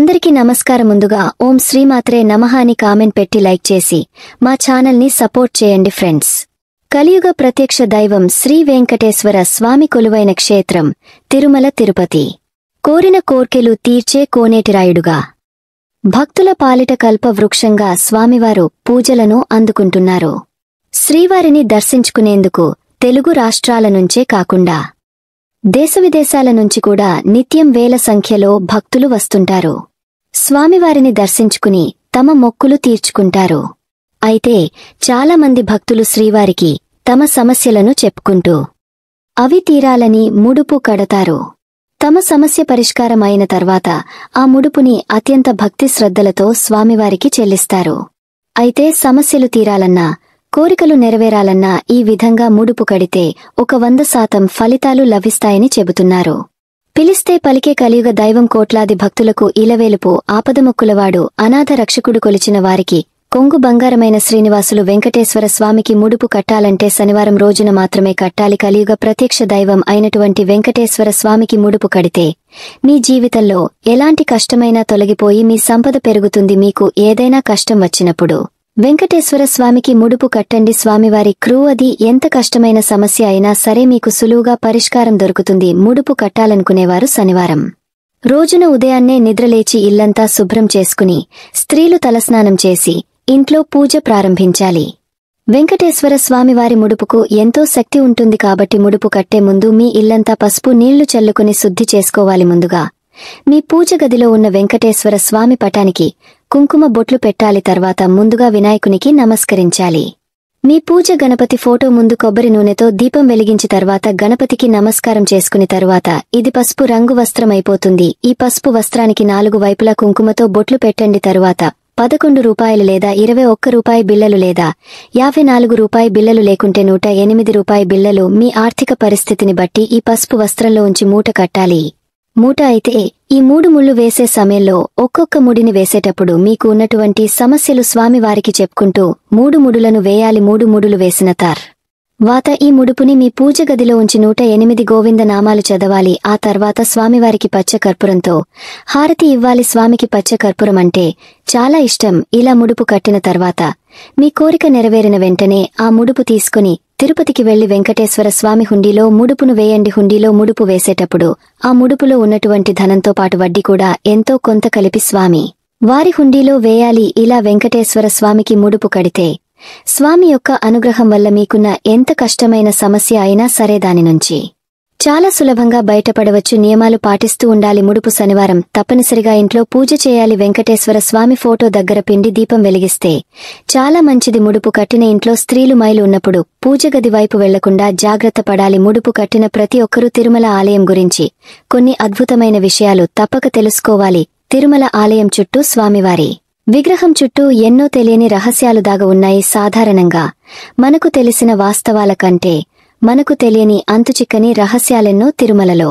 అందరికీ నమస్కారం. ముందుగా ఓం శ్రీమాత్రే నమః అని కామెంట్ పెట్టి లైక్ చేసి మా ఛానల్ని సపోర్ట్ చేయండి ఫ్రెండ్స్. కలియుగ ప్రత్యక్ష దైవం శ్రీ వెంకటేశ్వర స్వామి కొలువైన క్షేత్రం తిరుమల తిరుపతి. కోరిన కోర్కెలు తీర్చే కోనేటిరాయుడుగా, భక్తుల పాలిట కల్ప వృక్షంగా స్వామివారు పూజలను అందుకుంటున్నారు. శ్రీవారిని దర్శించుకునేందుకు తెలుగు రాష్ట్రాల నుంచే కాకుండా దేశవిదేశాల నుంచి కూడా నిత్యం వేల సంఖ్యలో భక్తులు వస్తుంటారు. స్వామివారిని దర్శించుకుని తమ మొక్కులు తీర్చుకుంటారు. అయితే చాలామంది భక్తులు శ్రీవారికి తమ సమస్యలను చెప్పుకుంటూ అవి తీరాలని ముడుపు కడతారు. తమ సమస్య పరిష్కారం అయిన తర్వాత ఆ ముడుపుని అత్యంత భక్తి శ్రద్ధలతో స్వామివారికి చెల్లిస్తారు. అయితే సమస్యలు తీరాలన్నా, కోరికలు నెరవేరాలన్నా ఈ విధంగా ముడుపు కడితే 100% ఫలితాలు లభిస్తాయని చెబుతున్నారు. పిలిస్తే పలికే కలియుగ దైవం కోట్లాది భక్తులకు ఇలవేలుపు ఆపదమొక్కులవాడు అనాథ రక్షకుడు కొలిచిన వారికి కొంగు బంగారమైన శ్రీనివాసులు వెంకటేశ్వర స్వామికి ముడుపు కట్టాలంటే శనివారం రోజున మాత్రమే కట్టాలి. కలియుగ ప్రత్యక్ష దైవం అయినటువంటి వెంకటేశ్వర స్వామికి ముడుపు కడితే మీ జీవితంలో ఎలాంటి కష్టమైనా తొలగిపోయి మీ సంపద పెరుగుతుంది. మీకు ఏదైనా కష్టం వచ్చినప్పుడు వెంకటేశ్వర స్వామికి ముడుపు కట్టండి. స్వామివారి అది ఎంత కష్టమైన సమస్య అయినా సరే మీకు సులువుగా పరిష్కారం దొరుకుతుంది. ముడుపు కట్టాలనుకునేవారు శనివారం రోజున ఉదయాన్నే నిద్రలేచి ఇల్లంతా శుభ్రం చేసుకుని స్త్రీలు తలస్నానం చేసి ఇంట్లో పూజ ప్రారంభించాలి. వెంకటేశ్వర స్వామివారి ముడుపుకు ఎంతో శక్తి ఉంటుంది కాబట్టి ముడుపు కట్టే ముందు మీ ఇల్లంతా పసుపు నీళ్లు చల్లుకుని శుద్ధి చేసుకోవాలి. ముందుగా మీ పూజ గదిలో ఉన్న వెంకటేశ్వర స్వామి పటానికి కుంకుమ బొట్లు పెట్టాలి. తర్వాత ముందుగా వినాయకునికి నమస్కరించాలి. మీ పూజ గణపతి ఫోటో ముందు కొబ్బరి నూనెతో దీపం వెలిగించి తర్వాత గణపతికి నమస్కారం చేసుకుని తరువాత ఇది పసుపు రంగు వస్త్రం అయిపోతుంది. ఈ పసుపు వస్త్రానికి 4 వైపులా కుంకుమతో బొట్లు పెట్టండి. తరువాత 11 రూపాయలు లేదా 21 రూపాయి బిళ్లలు లేదా 54 రూపాయి బిళ్లలు లేకుంటే 108 రూపాయి బిళ్లలు మీ ఆర్థిక పరిస్థితిని బట్టి ఈ పసుపు వస్త్రంలో ఉంచి మూట కట్టాలి. మూట అయితే ఈ 3 ముళ్ళు వేసే సమయంలో ఒక్కొక్క ముడిని వేసేటప్పుడు మీకు ఉన్నటువంటి సమస్యలు స్వామివారికి చెప్పుకుంటూ 3 ముడులను వేయాలి. 3 ముడులు వేసిన తర్వాత ఈ ముడుపుని మీ పూజ గదిలో ఉంచి 108 గోవింద నామాలు చదవాలి. ఆ తర్వాత స్వామివారికి పచ్చ కర్పూరంతో హారతి ఇవ్వాలి. స్వామికి పచ్చ కర్పూరం అంటే చాలా ఇష్టం. ఇలా ముడుపు కట్టిన తర్వాత మీ కోరిక నెరవేరిన వెంటనే ఆ ముడుపు తీసుకుని తిరుపతికి వెళ్లి వెంకటేశ్వర స్వామి హుండీలో ముడుపును వేయండి. హుండీలో ముడుపు వేసేటప్పుడు ఆ ముడుపులో ఉన్నటువంటి ధనంతో పాటు వడ్డీ కూడా ఎంతో కొంత కలిపి స్వామి వారి హుండీలో వేయాలి. ఇలా వెంకటేశ్వర స్వామికి ముడుపు కడితే స్వామి యొక్క అనుగ్రహం వల్ల మీకున్న ఎంత కష్టమైన సమస్య అయినా సరే దాని నుంచి చాలా సులభంగా బయటపడవచ్చు. నియమాలు పాటిస్తూ ఉండాలి. ముడుపు శనివారం తప్పనిసరిగా ఇంట్లో పూజ చేయాలి. వెంకటేశ్వర స్వామి ఫోటో దగ్గర పిండి దీపం వెలిగిస్తే చాలా మంచిది. ముడుపు కట్టిన ఇంట్లో స్త్రీలు మైలు ఉన్నప్పుడు పూజ గది వైపు వెళ్లకుండా జాగ్రత్త పడాలి. ముడుపు కట్టిన ప్రతి ఒక్కరూ తిరుమల ఆలయం గురించి కొన్ని అద్భుతమైన విషయాలు తప్పక తెలుసుకోవాలి. తిరుమల ఆలయం చుట్టూ స్వామివారి విగ్రహం చుట్టూ ఎన్నో తెలియని రహస్యాలు దాగ ఉన్నాయి. సాధారణంగా మనకు తెలిసిన వాస్తవాల కంటే మనకు తెలియని అంతుచిక్కని రహస్యాలెన్నో తిరుమలలో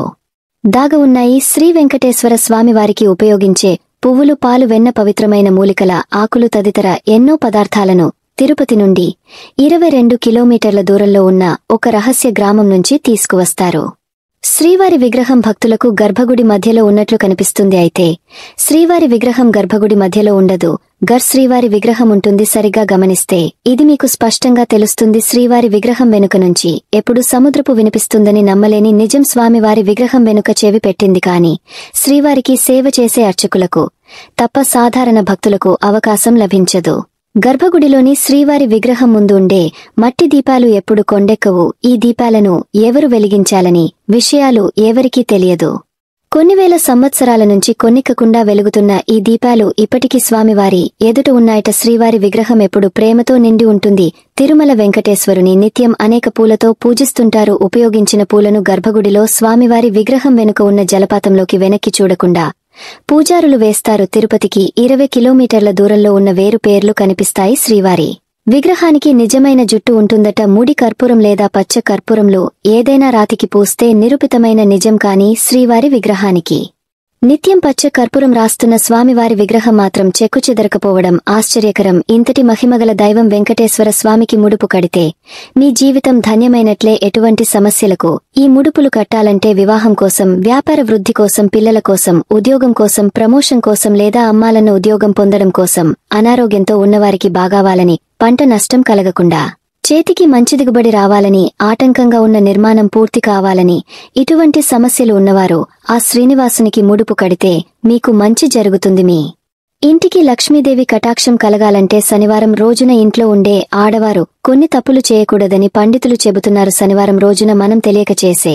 దాగ ఉన్నాయి. శ్రీ వెంకటేశ్వర స్వామివారికి ఉపయోగించే పువ్వులు, పాలు, వెన్న, పవిత్రమైన మూలికల ఆకులు తదితర ఎన్నో పదార్థాలను తిరుపతి నుండి 22 కిలోమీటర్ల దూరంలో ఉన్న ఒక రహస్య గ్రామం నుంచి తీసుకువస్తారు. శ్రీవారి విగ్రహం భక్తులకు గర్భగుడి మధ్యలో ఉన్నట్లు కనిపిస్తుంది. అయితే శ్రీవారి విగ్రహం గర్భగుడి మధ్యలో ఉండదు. శ్రీవారి విగ్రహం ఉంటుంది. సరిగా గమనిస్తే ఇది మీకు స్పష్టంగా తెలుస్తుంది. శ్రీవారి విగ్రహం వెనుక నుంచి ఎప్పుడు సముద్రపు వినిపిస్తుందని నమ్మలేని నిజం. స్వామివారి విగ్రహం వెనుక చెవి పెట్టింది కాని శ్రీవారికి సేవ చేసే అర్చకులకు తప్ప సాధారణ భక్తులకు అవకాశం లభించదు. గర్భగుడిలోని శ్రీవారి విగ్రహం ముందు ఉండే మట్టి దీపాలు ఎప్పుడు కొండెక్కవు. ఈ దీపాలను ఎవరు వెలిగించాలని విషయాలు ఎవరికీ తెలియదు. కొన్ని వేల సంవత్సరాల నుంచి కొన్నిక్కకుండా వెలుగుతున్న ఈ దీపాలు ఇప్పటికీ స్వామివారి ఎదుట ఉన్నాయట. శ్రీవారి విగ్రహం ఎప్పుడు ప్రేమతో నిండి ఉంటుంది. తిరుమల వెంకటేశ్వరుని నిత్యం అనేక పూలతో పూజిస్తుంటారు. ఉపయోగించిన పూలను గర్భగుడిలో స్వామివారి విగ్రహం వెనుక ఉన్న జలపాతంలోకి వెనక్కి చూడకుండా పూజారులు వేస్తారు. తిరుపతికి 20 కిలోమీటర్ల దూరంలో ఉన్న వేరు పేర్లు కనిపిస్తాయి. శ్రీవారి విగ్రహానికి నిజమైన జుట్టు ఉంటుందట. ముడి కర్పూరం లేదా పచ్చ కర్పూరంలో ఏదైనా రాతికి పూస్తే నిరూపితమైన నిజం. కాని శ్రీవారి విగ్రహానికి నిత్యం పచ్చ కర్పూరం రాస్తున్న స్వామివారి విగ్రహం మాత్రం చెక్కుచెదరకపోవడం ఆశ్చర్యకరం. ఇంతటి మహిమగల దైవం వెంకటేశ్వర స్వామికి ముడుపు కడితే మీ జీవితం ధన్యమైనట్లే. ఎటువంటి సమస్యలకు ఈ ముడుపులు కట్టాలంటే వివాహం కోసం, వ్యాపార వృద్ధి కోసం, పిల్లల కోసం, ఉద్యోగం కోసం, ప్రమోషన్ కోసం లేదా అమ్మాలన్న ఉద్యోగం పొందడం కోసం, అనారోగ్యంతో ఉన్నవారికి బాగావాలని, పంట నష్టం కలగకుండా, చేతికి మంచి దిగుబడి రావాలని, ఆటంకంగా ఉన్న నిర్మాణం పూర్తి కావాలని, ఇటువంటి సమస్యలు ఉన్నవారు ఆ శ్రీనివాసునికి ముడుపు కడితే మీకు మంచి జరుగుతుంది. మీ ఇంటికి లక్ష్మీదేవి కటాక్షం కలగాలంటే శనివారం రోజున ఇంట్లో ఉండే ఆడవారు కొన్ని తప్పులు చేయకూడదని పండితులు చెబుతున్నారు. శనివారం రోజున మనం తెలియక చేసే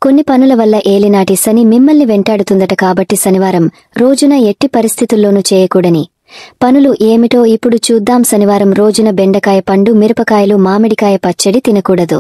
కొన్ని పనుల వల్ల ఏలినాటి శని మిమ్మల్ని వెంటాడుతుందట. కాబట్టి శనివారం రోజున ఎట్టి పరిస్థితుల్లోనూ చేయకూడని పనులు ఏమిటో ఇప్పుడు చూద్దాం. శనివారం రోజున బెండకాయ పండు, మిరపకాయలు, మామిడికాయ పచ్చడి తినకూడదు.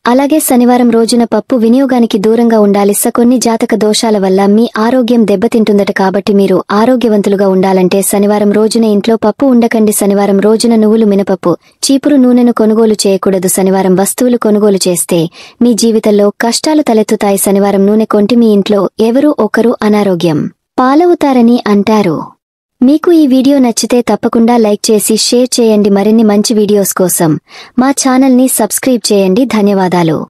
అలాగే శనివారం రోజున పప్పు వినియోగానికి దూరంగా ఉండాలి. కొన్ని జాతక దోషాల వల్ల మీ ఆరోగ్యం దెబ్బతింటుందట. కాబట్టి మీరు ఆరోగ్యవంతులుగా ఉండాలంటే శనివారం రోజున ఇంట్లో పప్పు ఉండకండి. శనివారం రోజున నువ్వులు, మినపప్పు, చీపురు నూనెను కొనుగోలు చేయకూడదు. శనివారం వస్తువులు కొనుగోలు చేస్తే మీ జీవితంలో కష్టాలు తలెత్తుతాయి. శనివారం నూనె కొంటి మీ ఇంట్లో ఎవరూ ఒకరు అనారోగ్యం పాలవుతారని అంటారు. మీకు ఈ వీడియో నచ్చితే తప్పకుండా లైక్ చేసి షేర్ చేయండి. మరిన్ని మంచి వీడియోస్ కోసం మా ఛానల్ని సబ్స్క్రైబ్ చేయండి. ధన్యవాదాలు.